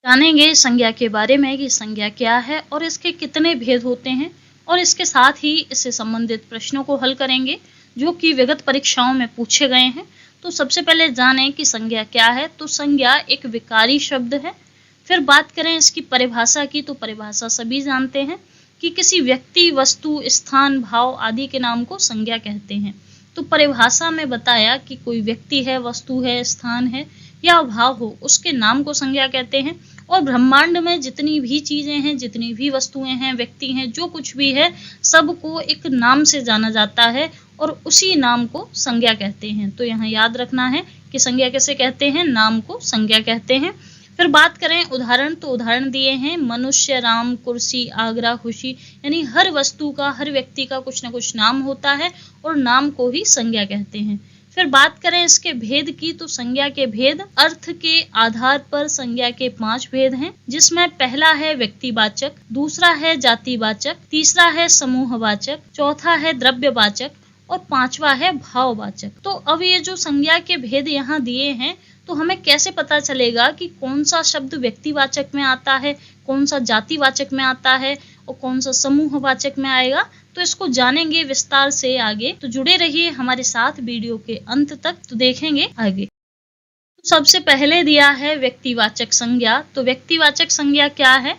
जानेंगे संज्ञा के बारे में कि संज्ञा क्या है और इसके कितने भेद होते हैं, और इसके साथ ही इससे संबंधित प्रश्नों को हल करेंगे जो कि विगत परीक्षाओं में पूछे गए हैं। तो सबसे पहले जानें कि संज्ञा क्या है। तो संज्ञा एक विकारी शब्द है। फिर बात करें इसकी परिभाषा की, तो परिभाषा सभी जानते हैं कि किसी व्यक्ति, वस्तु, स्थान, भाव आदि के नाम को संज्ञा कहते हैं। तो परिभाषा में बताया कि कोई व्यक्ति है, वस्तु है, स्थान है या भाव हो, उसके नाम को संज्ञा कहते हैं। और ब्रह्मांड में जितनी भी चीजें हैं, जितनी भी वस्तुएं हैं, व्यक्ति हैं, जो कुछ भी है, सबको एक नाम से जाना जाता है और उसी नाम को संज्ञा कहते हैं। तो यहाँ याद रखना है कि संज्ञा कैसे कहते हैं, नाम को संज्ञा कहते हैं। फिर बात करें उदाहरण, तो उदाहरण दिए हैं मनुष्य, राम, कुर्सी, आगरा, खुशी। यानी हर वस्तु का, हर व्यक्ति का कुछ न कुछ नाम होता है और नाम को ही संज्ञा कहते हैं। फिर बात करें इसके भेद की, तो संज्ञा के भेद, अर्थ के आधार पर संज्ञा के 5 भेद हैं, जिसमें पहला है व्यक्तिवाचक, दूसरा है जातिवाचक, तीसरा है समूहवाचक, चौथा है द्रव्यवाचक और 5वां है भाववाचक। तो अब ये जो संज्ञा के भेद यहाँ दिए हैं, तो हमें कैसे पता चलेगा कि कौन सा शब्द व्यक्तिवाचक में आता है, कौन सा जातिवाचक में आता है और कौन सा समूहवाचक में आएगा। तो इसको जानेंगे विस्तार से आगे। तो जुड़े रहिए हमारे साथ वीडियो के अंत तक, तो देखेंगे आगे। तो सबसे पहले दिया है व्यक्तिवाचक संज्ञा। तो व्यक्तिवाचक संज्ञा क्या है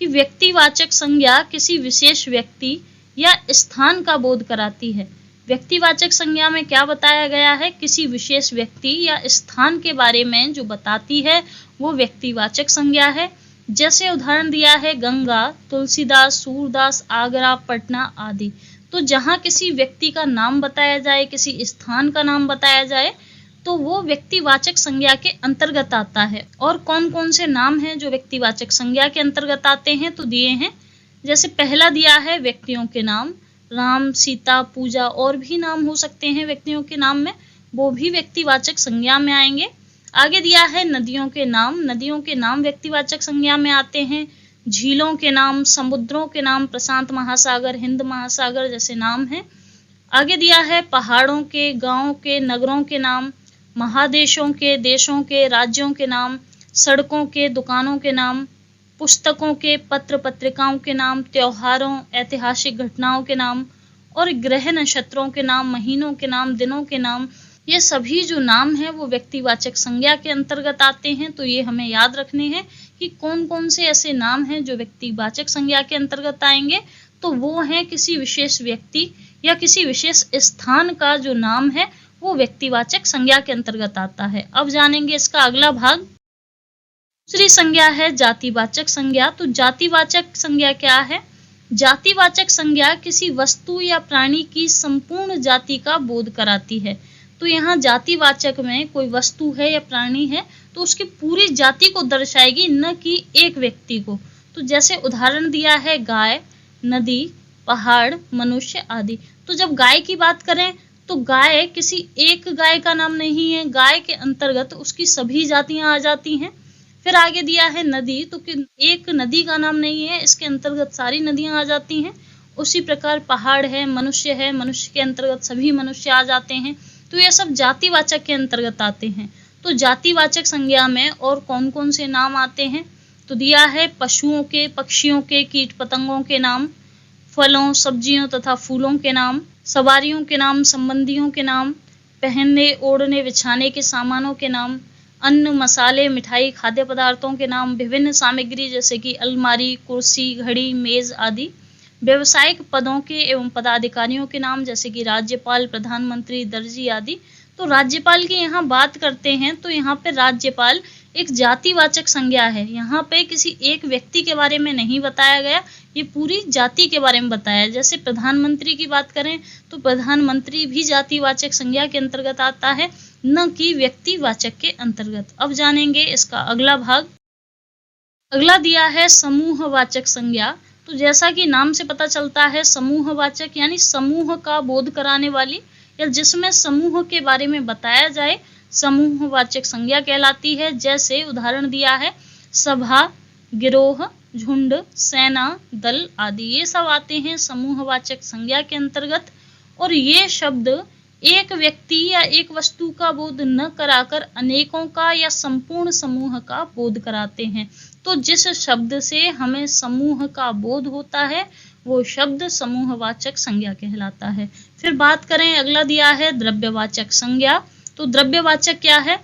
कि व्यक्तिवाचक संज्ञा किसी विशेष व्यक्ति या स्थान का बोध कराती है। व्यक्तिवाचक संज्ञा में क्या बताया गया है, किसी विशेष व्यक्ति या स्थान के बारे में जो बताती है वो व्यक्तिवाचक संज्ञा है। जैसे उदाहरण दिया है गंगा, तुलसीदास, सूरदास, आगरा, पटना आदि। तो जहाँ किसी व्यक्ति का नाम बताया जाए, किसी स्थान का नाम बताया जाए, तो वो व्यक्तिवाचक संज्ञा के अंतर्गत आता है। और कौन कौन से नाम हैं जो व्यक्तिवाचक संज्ञा के अंतर्गत आते हैं, तो दिए हैं। जैसे पहला दिया है व्यक्तियों के नाम, राम, सीता, पूजा, और भी नाम हो सकते हैं व्यक्तियों के नाम में, वो भी व्यक्तिवाचक संज्ञा में आएंगे। आगे दिया है नदियों के नाम, नदियों के नाम व्यक्तिवाचक संज्ञा में आते हैं। झीलों के नाम, समुद्रों के नाम, प्रशांत महासागर, हिंद महासागर जैसे नाम हैं। आगे दिया है पहाड़ों के, गांवों के, नगरों के नाम, महादेशों के, देशों के, राज्यों के नाम, सड़कों के, दुकानों के नाम, पुस्तकों के, पत्र पत्रिकाओं के नाम, त्योहारों, ऐतिहासिक घटनाओं के नाम और ग्रह नक्षत्रों के नाम, महीनों के नाम, दिनों के नाम। ये सभी जो नाम हैं वो व्यक्तिवाचक संज्ञा के अंतर्गत आते हैं। तो ये हमें याद रखने हैं कि कौन कौन से ऐसे नाम हैं जो व्यक्तिवाचक संज्ञा के अंतर्गत आएंगे। तो वो हैं किसी विशेष व्यक्ति या किसी विशेष स्थान का जो नाम है वो व्यक्तिवाचक संज्ञा के अंतर्गत आता है। अब जानेंगे इसका अगला भाग। दूसरी संज्ञा है जातिवाचक संज्ञा। तो जातिवाचक संज्ञा क्या है? जातिवाचक संज्ञा किसी वस्तु या प्राणी की संपूर्ण जाति का बोध कराती है। तो यहाँ जातिवाचक में कोई वस्तु है या प्राणी है तो उसकी पूरी जाति को दर्शाएगी, न कि एक व्यक्ति को। तो जैसे उदाहरण दिया है गाय, नदी, पहाड़, मनुष्य आदि। तो जब गाय की बात करें तो गाय किसी एक गाय का नाम नहीं है, गाय के अंतर्गत उसकी सभी जातियां आ जाती हैं। फिर आगे दिया है नदी, तो एक नदी का नाम नहीं है, इसके अंतर्गत सारी नदियां आ जाती हैं। उसी प्रकार पहाड़ है, मनुष्य के अंतर्गत सभी मनुष्य आ जाते हैं। तो ये सब जातिवाचक के अंतर्गत आते हैं। तो जातिवाचक संज्ञा में और कौन कौन से नाम आते हैं, तो दिया है पशुओं के, पक्षियों के, कीट पतंगों के नाम, फलों, सब्जियों तथा फूलों के नाम, सवारियों के नाम, संबंधियों के नाम, पहनने, ओढ़ने, बिछाने के सामानों के नाम, अन्न, मसाले, मिठाई, खाद्य पदार्थों के नाम, विभिन्न सामग्री जैसे कि अलमारी, कुर्सी, घड़ी, मेज आदि, व्यवसायिक पदों के एवं पदाधिकारियों के नाम जैसे कि राज्यपाल, प्रधानमंत्री, दर्जी आदि। तो राज्यपाल की यहाँ बात करते हैं तो यहाँ पे राज्यपाल एक जातिवाचक संज्ञा है। यहाँ पे किसी एक व्यक्ति के बारे में नहीं बताया गया, ये पूरी जाति के बारे में बताया। जैसे प्रधानमंत्री की बात करें तो प्रधानमंत्री भी जातिवाचक संज्ञा के अंतर्गत आता है, न कि व्यक्तिवाचक के अंतर्गत। अब जानेंगे इसका अगला भाग। अगला दिया है समूहवाचक संज्ञा। तो जैसा कि नाम से पता चलता है, समूहवाचक यानी समूह का बोध कराने वाली या जिसमें समूह के बारे में बताया जाए, समूहवाचक संज्ञा कहलाती है। जैसे उदाहरण दिया है सभा, गिरोह, झुंड, सेना, दल आदि, ये सब आते हैं समूहवाचक संज्ञा के अंतर्गत। और ये शब्द एक व्यक्ति या एक वस्तु का बोध न कराकर अनेकों का या संपूर्ण समूह का बोध कराते हैं। तो जिस शब्द से हमें समूह का बोध होता है वो शब्द समूहवाचक संज्ञा कहलाता है। फिर बात करें, अगला दिया है द्रव्यवाचक संज्ञा। तो द्रव्यवाचक क्या है?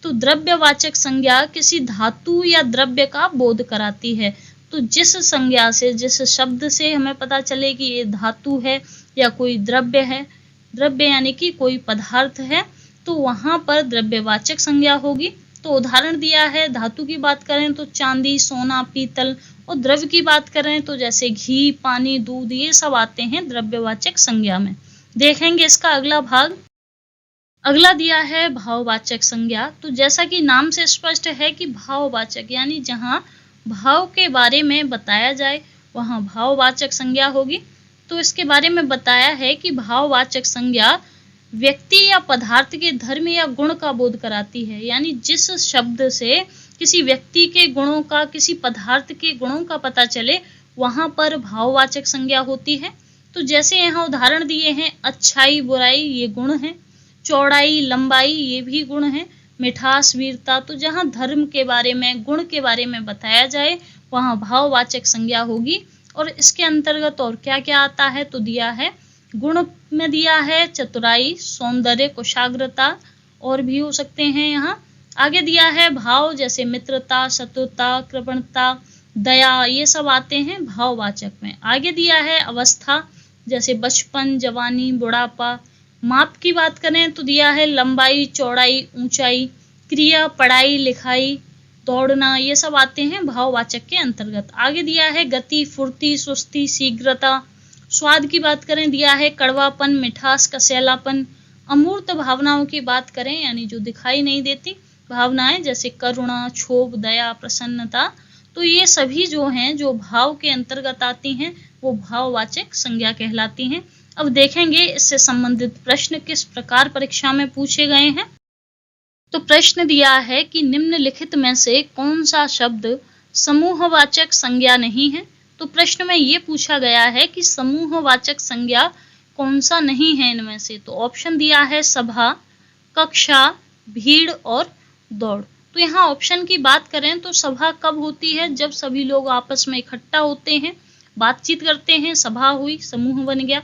तो द्रव्यवाचक संज्ञा किसी धातु या द्रव्य का बोध कराती है। तो जिस संज्ञा से, जिस शब्द से हमें पता चले कि ये धातु है या कोई द्रव्य है, द्रव्य यानी कि कोई पदार्थ है, तो वहां पर द्रव्यवाचक संज्ञा होगी। तो उदाहरण दिया है, धातु की बात करें तो चांदी, सोना, पीतल, और द्रव्य की बात करें तो जैसे घी, पानी, दूध, ये सब आते हैं द्रव्यवाचक संज्ञा में। देखेंगे इसका अगला भाग। अगला दिया है भाववाचक संज्ञा। तो जैसा कि नाम से स्पष्ट है कि भाववाचक यानी जहां भाव के बारे में बताया जाए वहां भाववाचक संज्ञा होगी। तो इसके बारे में बताया है कि भाववाचक संज्ञा व्यक्ति या पदार्थ के धर्म या गुण का बोध कराती है। यानी जिस शब्द से किसी व्यक्ति के गुणों का, किसी पदार्थ के गुणों का पता चले वहां पर भाववाचक संज्ञा होती है। तो जैसे यहाँ उदाहरण दिए हैं, अच्छाई, बुराई ये गुण हैं, चौड़ाई, लंबाई ये भी गुण हैं, मिठास, वीरता। तो जहाँ धर्म के बारे में, गुण के बारे में बताया जाए वहाँ भाववाचक संज्ञा होगी। और इसके अंतर्गत और क्या क्या आता है? तो दिया है, गुण में दिया है चतुराई, सौंदर्य, कुशाग्रता, और भी हो सकते हैं यहाँ। आगे दिया है भाव, जैसे मित्रता, शत्रुता, कृपणता, दया, ये सब आते हैं भाववाचक में। आगे दिया है अवस्था, जैसे बचपन, जवानी, बुढ़ापा। माप की बात करें तो दिया है लंबाई, चौड़ाई, ऊंचाई। क्रिया, पढ़ाई, लिखाई, दौड़ना, ये सब आते हैं भाववाचक के अंतर्गत। आगे दिया है गति, फुर्ती, सुस्ती, शीघ्रता। स्वाद की बात करें, दिया है कड़वापन, मिठास, कसैलापन। अमूर्त भावनाओं की बात करें यानी जो दिखाई नहीं देती भावनाएं, जैसे करुणा, क्षोभ, दया, प्रसन्नता। तो ये सभी जो हैं, जो भाव के अंतर्गत आती हैं, वो भाववाचक संज्ञा कहलाती हैं। अब देखेंगे इससे संबंधित प्रश्न किस प्रकार परीक्षा में पूछे गए हैं। तो प्रश्न दिया है कि निम्नलिखित में से कौन सा शब्द समूहवाचक संज्ञा नहीं है। तो प्रश्न में ये पूछा गया है कि समूहवाचक संज्ञा कौन सा नहीं है इनमें से। तो ऑप्शन दिया है सभा, कक्षा, भीड़ और दौड़। तो यहाँ ऑप्शन की बात करें तो सभा कब होती है? जब सभी लोग आपस में इकट्ठा होते हैं, बातचीत करते हैं, सभा हुई, समूह बन गया।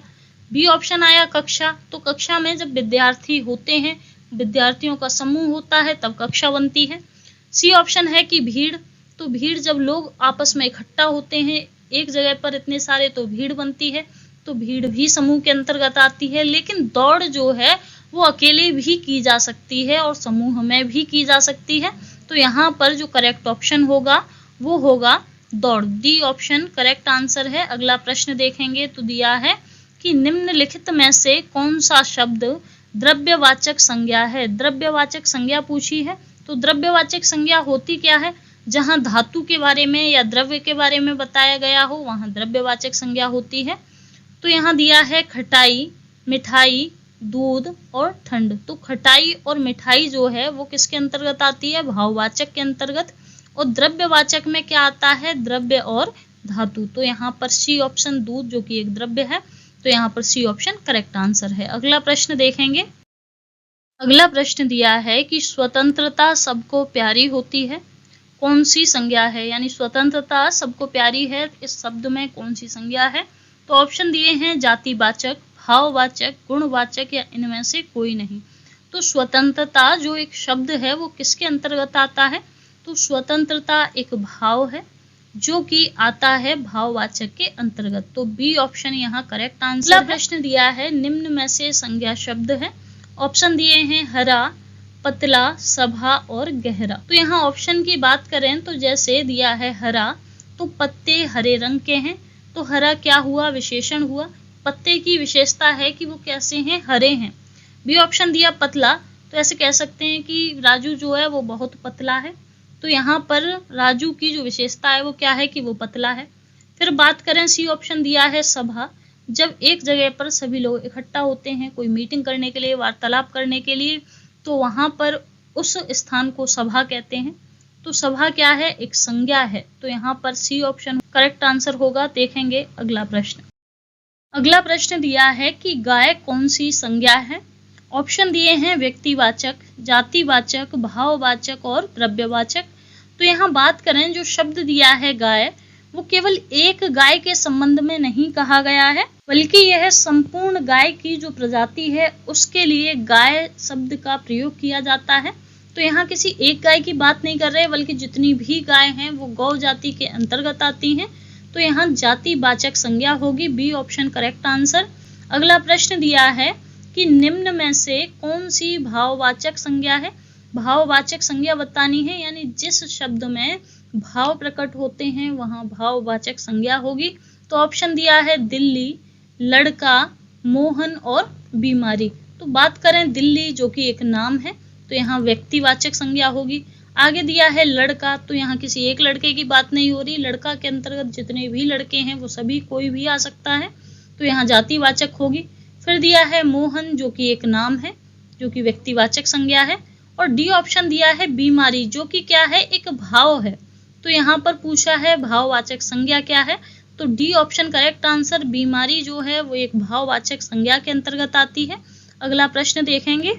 बी ऑप्शन आया कक्षा। तो कक्षा में जब विद्यार्थी होते हैं, विद्यार्थियों का समूह होता है, तब कक्षा बनती है। सी ऑप्शन है कि भीड़। तो भीड़ जब लोग आपस में इकट्ठा होते हैं एक जगह पर इतने सारे, तो भीड़ बनती है। तो भीड़ भी समूह के अंतर्गत आती है। लेकिन दौड़ जो है वो अकेले भी की जा सकती है और समूह में भी की जा सकती है। तो यहाँ पर जो करेक्ट ऑप्शन होगा वो होगा दौड़। डी ऑप्शन करेक्ट आंसर है। अगला प्रश्न देखेंगे तो दिया है कि निम्नलिखित में से कौन सा शब्द द्रव्यवाचक संज्ञा है। द्रव्यवाचक संज्ञा पूछी है। तो द्रव्यवाचक संज्ञा होती क्या है? जहां धातु के बारे में या द्रव्य के बारे में बताया गया हो वहां द्रव्यवाचक संज्ञा होती है। तो यहाँ दिया है खटाई, मिठाई, दूध और ठंड। तो खटाई और मिठाई जो है वो किसके अंतर्गत आती है? भाववाचक के अंतर्गत। और द्रव्यवाचक में क्या आता है? द्रव्य और धातु। तो यहाँ पर सी ऑप्शन दूध जो कि एक द्रव्य है, तो यहाँ पर सी ऑप्शन करेक्ट आंसर है। अगला प्रश्न देखेंगे। अगला प्रश्न दिया है कि स्वतंत्रता सबको प्यारी होती है, कौन सी संज्ञा है? यानी स्वतंत्रता सबको प्यारी है, इस शब्द में कौन सी संज्ञा है? तो ऑप्शन दिए हैं जातिवाचक, भाववाचक, गुणवाचक या इनमें से कोई नहीं। तो स्वतंत्रता जो एक शब्द है वो किसके अंतर्गत आता है? तो स्वतंत्रता एक भाव है जो कि आता है भाववाचक के अंतर्गत। तो बी ऑप्शन यहाँ करेक्ट आंसर। अगला प्रश्न दिया है निम्न में से संज्ञा शब्द है। ऑप्शन दिए हैं हरा, पतला, सभा और गहरा। तो यहाँ ऑप्शन की बात करें तो जैसे दिया है हरा, तो पत्ते हरे रंग के हैं। तो हरा क्या हुआ? विशेषण हुआ। पत्ते की विशेषता है कि वो कैसे हैं? हरे हैं। बी ऑप्शन दिया पतला, तो ऐसे कह सकते हैं कि राजू जो है वो बहुत पतला है। तो यहाँ पर राजू की जो विशेषता है वो क्या है? कि वो पतला है। फिर बात करें सी ऑप्शन दिया है सभा, जब एक जगह पर सभी लोग इकट्ठा होते हैं कोई मीटिंग करने के लिए, वार्तालाप करने के लिए, तो वहां पर उस स्थान को सभा कहते हैं। तो सभा क्या है? एक संज्ञा है। तो यहाँ पर सी ऑप्शन करेक्ट आंसर होगा। देखेंगे अगला प्रश्न। अगला प्रश्न दिया है कि गाय कौन सी संज्ञा है। ऑप्शन दिए हैं व्यक्तिवाचक, जातिवाचक, भाववाचक और द्रव्यवाचक। तो यहाँ बात करें जो शब्द दिया है गाय, वो केवल एक गाय के संबंध में नहीं कहा गया है, बल्कि यह संपूर्ण गाय की जो प्रजाति है उसके लिए गाय शब्द का प्रयोग किया जाता है। तो यहाँ किसी एक गाय की बात नहीं कर रहे, बल्कि जितनी भी गाय हैं वो गौ जाति के अंतर्गत आती हैं। तो यहाँ जातिवाचक संज्ञा होगी, बी ऑप्शन करेक्ट आंसर। अगला प्रश्न दिया है कि निम्न में से कौन सी भाववाचक संज्ञा है। भाववाचक संज्ञा बतानी है, यानी जिस शब्द में भाव प्रकट होते हैं वहां भाववाचक संज्ञा होगी। तो ऑप्शन दिया है दिल्ली, लड़का, मोहन और बीमारी। तो बात करें दिल्ली जो कि एक नाम है, तो यहाँ व्यक्तिवाचक संज्ञा होगी। आगे दिया है लड़का, तो यहाँ किसी एक लड़के की बात नहीं हो रही, लड़का के अंतर्गत जितने भी लड़के हैं वो सभी कोई भी आ सकता है, तो यहाँ जातिवाचक होगी। फिर दिया है मोहन जो कि एक नाम है, जो कि व्यक्तिवाचक संज्ञा है। और डी ऑप्शन दिया है बीमारी, जो कि क्या है, एक भाव है। तो यहाँ पर पूछा है भाववाचक संज्ञा क्या है, तो डी ऑप्शन करेक्ट आंसर। बीमारी जो है वो एक भाववाचक संज्ञा के अंतर्गत आती है। अगला प्रश्न देखेंगे।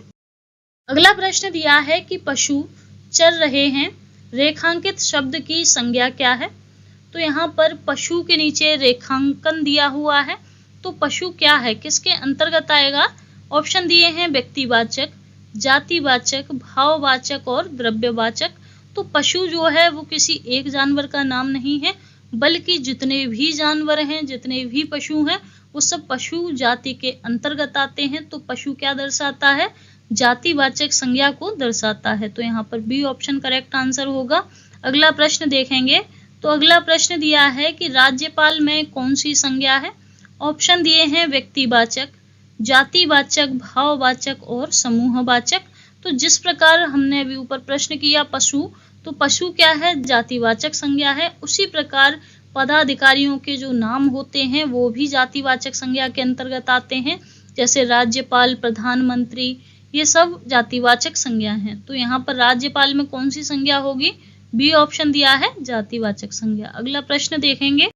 अगला प्रश्न दिया है कि पशु चर रहे हैं, रेखांकित शब्द की संज्ञा क्या है। तो यहाँ पर पशु के नीचे रेखांकन दिया हुआ है, तो पशु क्या है, किसके अंतर्गत आएगा। ऑप्शन दिए हैं व्यक्तिवाचक, जातिवाचक, भाववाचक और द्रव्यवाचक। तो पशु जो है वो किसी एक जानवर का नाम नहीं है, बल्कि जितने भी जानवर हैं, जितने भी पशु हैं, वो सब पशु जाति के अंतर्गत आते हैं। तो पशु क्या दर्शाता है, जातिवाचक संज्ञा को दर्शाता है। तो यहाँ पर बी ऑप्शन करेक्ट आंसर होगा। अगला प्रश्न देखेंगे। तो अगला प्रश्न दिया है कि राज्यपाल में कौन सी संज्ञा है। ऑप्शन दिए हैं व्यक्तिवाचक, जातिवाचक, भाववाचक और समूहवाचक। तो जिस प्रकार हमने अभी ऊपर प्रश्न किया पशु, तो पशु क्या है, जातिवाचक संज्ञा है। उसी प्रकार पदाधिकारियों के जो नाम होते हैं वो भी जातिवाचक संज्ञा के अंतर्गत आते हैं, जैसे राज्यपाल, प्रधानमंत्री, ये सब जातिवाचक संज्ञा हैं। तो यहाँ पर राज्यपाल में कौन सी संज्ञा होगी, बी ऑप्शन दिया है जातिवाचक संज्ञा। अगला प्रश्न देखेंगे।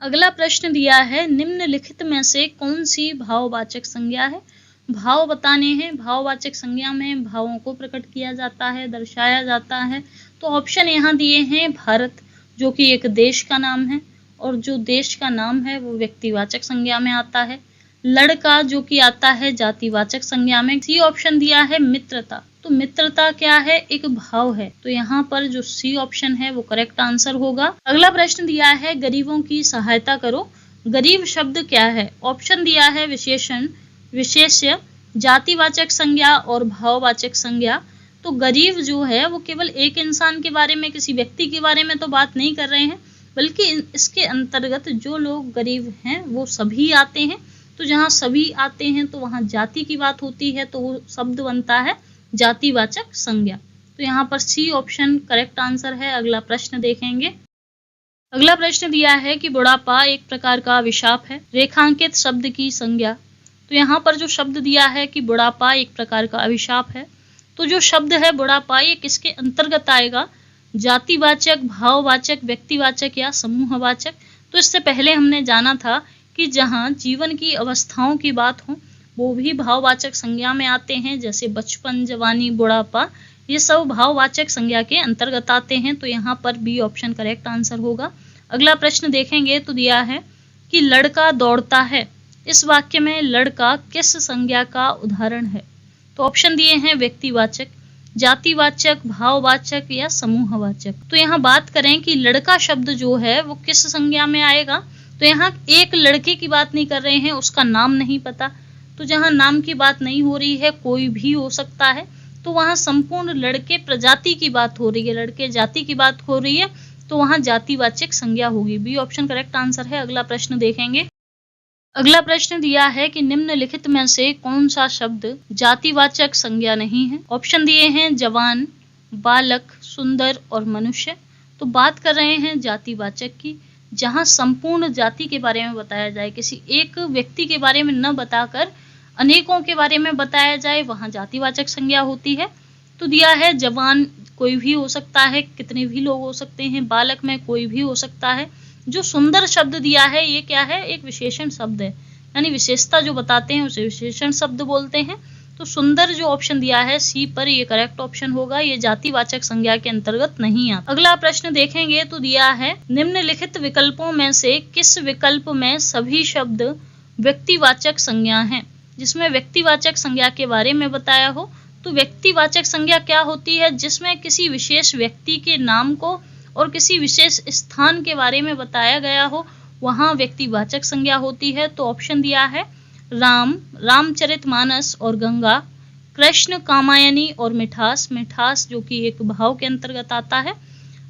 अगला प्रश्न दिया है निम्नलिखित में से कौन सी भाववाचक संज्ञा है। भाव बताने हैं, भाववाचक संज्ञा में भावों को प्रकट किया जाता है, दर्शाया जाता है। तो ऑप्शन यहाँ दिए हैं भारत, जो कि एक देश का नाम है, और जो देश का नाम है वो व्यक्तिवाचक संज्ञा में आता है। लड़का जो कि आता है जातिवाचक संज्ञा में। सी ऑप्शन दिया है मित्रता, तो मित्रता क्या है, एक भाव है। तो यहाँ पर जो सी ऑप्शन है वो करेक्ट आंसर होगा। अगला प्रश्न दिया है गरीबों की सहायता करो। गरीब शब्द क्या है। ऑप्शन दिया है विशेषण, विशेष्य, जातिवाचक संज्ञा और भाववाचक संज्ञा। तो गरीब जो है वो केवल एक इंसान के बारे में, किसी व्यक्ति के बारे में तो बात नहीं कर रहे हैं, बल्कि इसके अंतर्गत जो लोग गरीब हैं वो सभी आते हैं। तो जहाँ सभी आते हैं तो वहाँ जाति की बात होती है, तो वो शब्द बनता है जातिवाचक संज्ञा। तो यहाँ पर सी ऑप्शन करेक्ट आंसर है। अगला प्रश्न देखेंगे। अगला प्रश्न दिया है कि बुढ़ापा एक प्रकार का अभिशाप है, रेखांकित शब्द की संज्ञा। तो यहाँ पर जो शब्द दिया है कि बुढ़ापा एक प्रकार का अभिशाप है, तो जो शब्द है बुढ़ापा ये किसके अंतर्गत आएगा, जातिवाचक, भाववाचक, व्यक्तिवाचक या समूहवाचक। तो इससे पहले हमने जाना था कि जहाँ जीवन की अवस्थाओं की बात हो वो भी भाववाचक संज्ञा में आते हैं, जैसे बचपन, जवानी, बुढ़ापा, ये सब भाववाचक संज्ञा के अंतर्गत आते हैं। तो यहाँ पर बी ऑप्शन करेक्ट आंसर होगा। अगला प्रश्न देखेंगे। तो दिया है कि लड़का दौड़ता है, इस वाक्य में लड़का किस संज्ञा का उदाहरण है। तो ऑप्शन दिए हैं व्यक्तिवाचक, जातिवाचक, भाववाचक या समूहवाचक। तो यहाँ बात करें कि लड़का शब्द जो है वो किस संज्ञा में आएगा, तो यहाँ एक लड़के की बात नहीं कर रहे हैं, उसका नाम नहीं पता। तो जहाँ नाम की बात नहीं हो रही है, कोई भी हो सकता है, तो वहाँ संपूर्ण लड़के प्रजाति की बात हो रही है, लड़के जाति की बात हो रही है, तो वहाँ जातिवाचक संज्ञा होगी। बी ऑप्शन करेक्ट आंसर है। अगला प्रश्न देखेंगे। अगला प्रश्न दिया है कि निम्नलिखित में से कौन सा शब्द जातिवाचक संज्ञा नहीं है। ऑप्शन दिए हैं जवान, बालक, सुंदर और मनुष्य। तो बात कर रहे हैं जातिवाचक की, जहाँ संपूर्ण जाति के बारे में बताया जाए, किसी एक व्यक्ति के बारे में न बताकर अनेकों के बारे में बताया जाए, वहाँ जातिवाचक संज्ञा होती है। तो दिया है जवान कोई भी हो सकता है, कितने भी लोग हो सकते हैं, बालक में कोई भी हो सकता है। जो सुंदर शब्द दिया है ये क्या है, एक विशेषण शब्द है, यानी विशेषता जो बताते हैं उसे विशेषण शब्द बोलते हैं। तो सुंदर जो ऑप्शन दिया है सी पर, ये करेक्ट ऑप्शन होगा, ये जातिवाचक संज्ञा के अंतर्गत नहीं आता। अगला प्रश्न देखेंगे तो दिया है निम्नलिखित विकल्पों में से किस विकल्प में सभी शब्द व्यक्तिवाचक संज्ञा हैं। जिसमें व्यक्तिवाचक संज्ञा के बारे में बताया हो, तो व्यक्तिवाचक संज्ञा क्या होती है, जिसमें किसी विशेष व्यक्ति के नाम को और किसी विशेष स्थान के बारे में बताया गया हो, वहां व्यक्तिवाचक संज्ञा होती है। तो ऑप्शन दिया है राम, रामचरितमानस और गंगा, कृष्ण, कामायनी और मिठास, मिठास जो कि एक भाव के अंतर्गत आता है।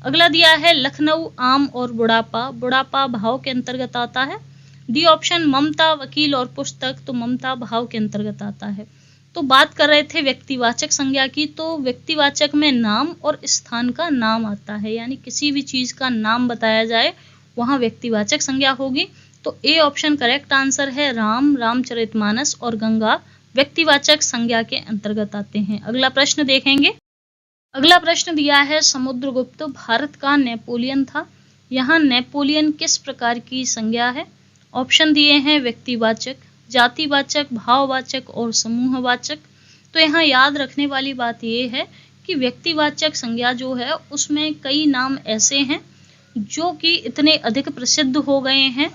अगला दिया है लखनऊ, आम और बुढ़ापा, बुढ़ापा भाव के अंतर्गत आता है। डी ऑप्शन ममता, वकील और पुस्तक, तो ममता भाव के अंतर्गत आता है। तो बात कर रहे थे व्यक्तिवाचक संज्ञा की, तो व्यक्तिवाचक में नाम और स्थान का नाम आता है, यानी किसी भी चीज का नाम बताया जाए वहां व्यक्तिवाचक संज्ञा होगी। तो ए ऑप्शन करेक्ट आंसर है, राम, रामचरितमानस और गंगा व्यक्तिवाचक संज्ञा के अंतर्गत आते हैं। अगला प्रश्न देखेंगे। अगला प्रश्न दिया है समुद्रगुप्त भारत का नेपोलियन था, यहाँ नेपोलियन किस प्रकार की संज्ञा है। ऑप्शन दिए हैं व्यक्तिवाचक, जातिवाचक, भाववाचक और समूहवाचक। तो यहाँ याद रखने वाली बात यह है कि व्यक्तिवाचक संज्ञा जो है उसमें कई नाम ऐसे हैं जो कि इतने अधिक प्रसिद्ध हो गए हैं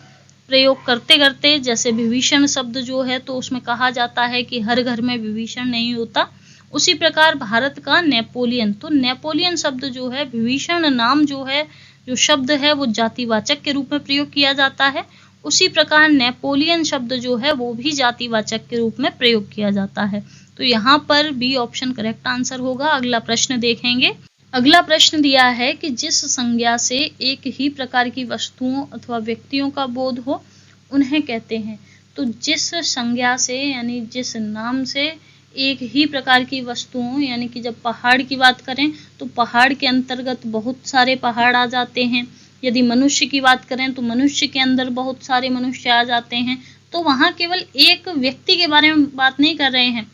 प्रयोग करते करते, जैसे विभीषण शब्द जो है तो उसमें कहा जाता है कि हर घर में विभीषण नहीं होता। उसी प्रकार भारत का नेपोलियन, तो नेपोलियन शब्द जो है, विभीषण नाम जो है, जो शब्द है वो जातिवाचक के रूप में प्रयोग किया जाता है। उसी प्रकार नेपोलियन शब्द जो है वो भी जातिवाचक के रूप में प्रयोग किया जाता है। तो यहाँ पर बी ऑप्शन करेक्ट आंसर होगा। अगला प्रश्न देखेंगे। अगला प्रश्न दिया है कि जिस संज्ञा से एक ही प्रकार की वस्तुओं अथवा व्यक्तियों का बोध हो उन्हें कहते हैं। तो जिस संज्ञा से, यानी जिस नाम से एक ही प्रकार की वस्तुओं, यानी कि जब पहाड़ की बात करें तो पहाड़ के अंतर्गत बहुत सारे पहाड़ आ जाते हैं। यदि मनुष्य की बात करें तो मनुष्य के अंदर बहुत सारे मनुष्य आ जाते हैं। तो वहाँ केवल एक व्यक्ति के बारे में बात नहीं कर रहे हैं,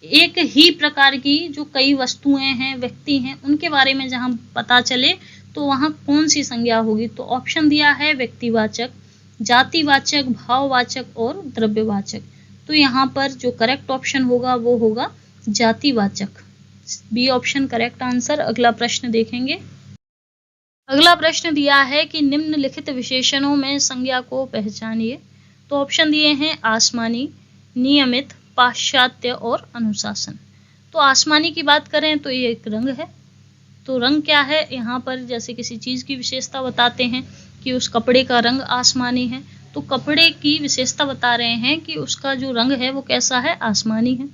एक ही प्रकार की जो कई वस्तुएं हैं, व्यक्ति हैं, उनके बारे में जहाँ पता चले तो वहाँ कौन सी संज्ञा होगी। तो ऑप्शन दिया है व्यक्तिवाचक, जातिवाचक, भाववाचक और द्रव्यवाचक। तो यहाँ पर जो करेक्ट ऑप्शन होगा वो होगा जातिवाचक, बी ऑप्शन करेक्ट आंसर। अगला प्रश्न देखेंगे। अगला प्रश्न दिया है कि निम्नलिखित विशेषणों में संज्ञा को पहचानिए। तो ऑप्शन दिए हैं आसमानी, नियमित, पाश्चात्य और अनुशासन। तो आसमानी की बात करें तो ये एक रंग है। तो रंग क्या है, यहाँ पर जैसे किसी चीज की विशेषता बताते हैं कि उस कपड़े का रंग आसमानी है, तो कपड़े की विशेषता बता रहे हैं कि उसका जो रंग है वो कैसा है, आसमानी है।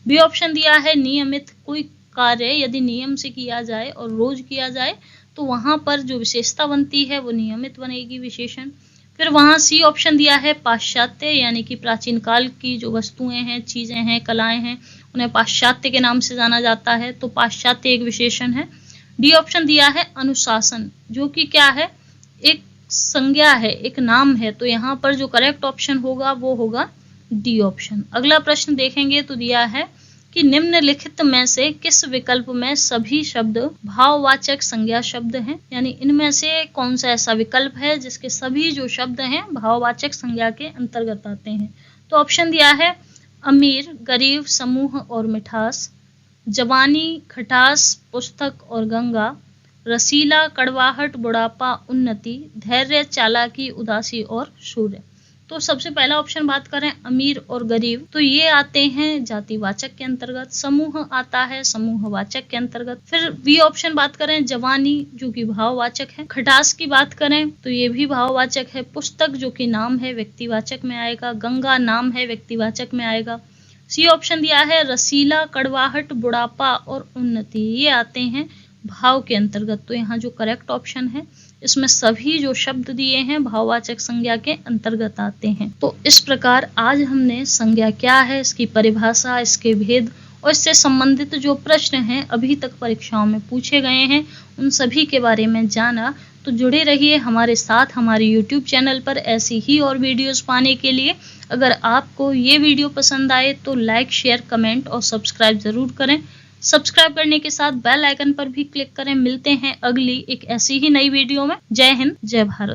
बी ऑप्शन दिया है नियमित, कोई कार्य यदि नियम से किया जाए और रोज किया जाए तो वहां पर जो विशेषता बनती है वो नियमित बनेगी विशेषण। फिर वहां सी ऑप्शन दिया है पाश्चात्य, यानी कि प्राचीन काल की जो वस्तुएं हैं, चीजें हैं, कलाएं हैं, उन्हें पाश्चात्य के नाम से जाना जाता है, तो पाश्चात्य एक विशेषण है। डी ऑप्शन दिया है अनुशासन, जो कि क्या है, एक संज्ञा है, एक नाम है। तो यहाँ पर जो करेक्ट ऑप्शन होगा वो होगा डी ऑप्शन। अगला प्रश्न देखेंगे तो दिया है कि निम्नलिखित में से किस विकल्प में सभी शब्द भाववाचक संज्ञा शब्द हैं, यानी इनमें से कौन सा ऐसा विकल्प है जिसके सभी जो शब्द हैं भाववाचक संज्ञा के अंतर्गत आते हैं। तो ऑप्शन दिया है अमीर, गरीब, समूह और मिठास, जवानी, खटास, पुस्तक और गंगा, रसीला, कड़वाहट, बुढ़ापा, उन्नति, धैर्य, चालाकी, उदासी और सूर्य। तो सबसे पहला ऑप्शन बात करें अमीर और गरीब, तो ये आते हैं जातिवाचक के अंतर्गत। समूह आता है समूहवाचक के अंतर्गत। फिर बी ऑप्शन बात करें जवानी, जो कि भाववाचक है। खटास की बात करें तो ये भी भाववाचक है। पुस्तक जो कि नाम है व्यक्तिवाचक में आएगा। गंगा नाम है व्यक्तिवाचक में आएगा। सी ऑप्शन दिया है रसीला, कड़वाहट, बुढ़ापा और उन्नति, ये आते हैं भाव के अंतर्गत। तो यहाँ जो करेक्ट ऑप्शन है इसमें सभी जो शब्द दिए हैं भाववाचक संज्ञा के अंतर्गत आते हैं। तो इस प्रकार आज हमने संज्ञा क्या है, इसकी परिभाषा, इसके भेद और इससे संबंधित जो प्रश्न हैं अभी तक परीक्षाओं में पूछे गए हैं उन सभी के बारे में जाना। तो जुड़े रहिए हमारे साथ हमारे YouTube चैनल पर ऐसी ही और वीडियोस पाने के लिए। अगर आपको ये वीडियो पसंद आए तो लाइक, शेयर, कमेंट और सब्सक्राइब जरूर करें। सब्सक्राइब करने के साथ बेल आइकन पर भी क्लिक करें। मिलते हैं अगली एक ऐसी ही नई वीडियो में। जय हिंद, जय भारत।